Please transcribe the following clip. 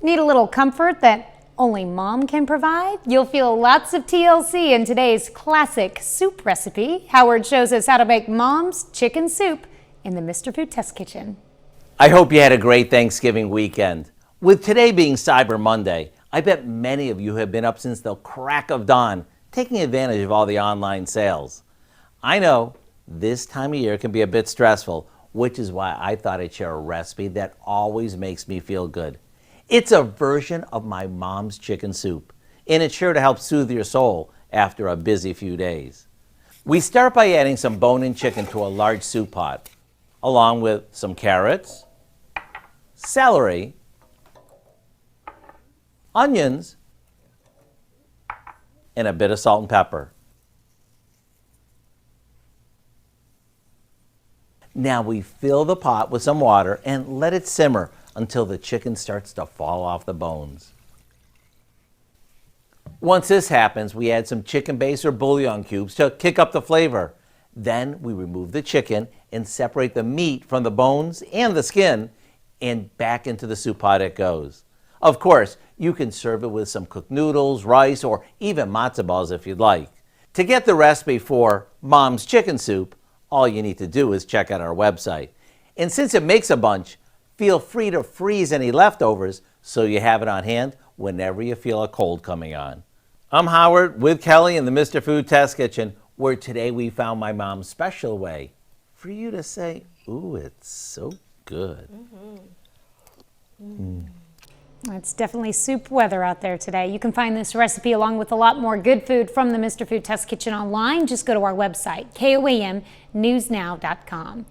Need a little comfort that only mom can provide? You'll feel lots of TLC in today's classic soup recipe. Howard shows us how to make mom's chicken soup in the Mr. Food Test Kitchen. I hope you had a great Thanksgiving weekend. With today being Cyber Monday, I bet many of you have been up since the crack of dawn, taking advantage of all the online sales. I know this time of year can be a bit stressful, which is why I thought I'd share a recipe that always makes me feel good. It's a version of my mom's chicken soup, and it's sure to help soothe your soul after a busy few days. We start by adding some bone-in chicken to a large soup pot, along with some carrots, celery, onions, and a bit of salt and pepper. Now we fill the pot with some water and let it simmer until the chicken starts to fall off the bones. Once this happens, we add some chicken base or bouillon cubes to kick up the flavor. Then we remove the chicken and separate the meat from the bones and the skin, and back into the soup pot it goes. Of course, you can serve it with some cooked noodles, rice, or even matzo balls if you'd like. To get the recipe for Mom's Chicken Soup, all you need to do is check out our website. And since it makes a bunch, feel free to freeze any leftovers so you have it on hand whenever you feel a cold coming on. I'm Howard with Kelly in the Mr. Food Test Kitchen, where today we found my mom's special way for you to say, ooh, it's so good. It's definitely soup weather out there today. You can find this recipe along with a lot more good food from the Mr. Food Test Kitchen online. Just go to our website, KOAMnewsnow.com.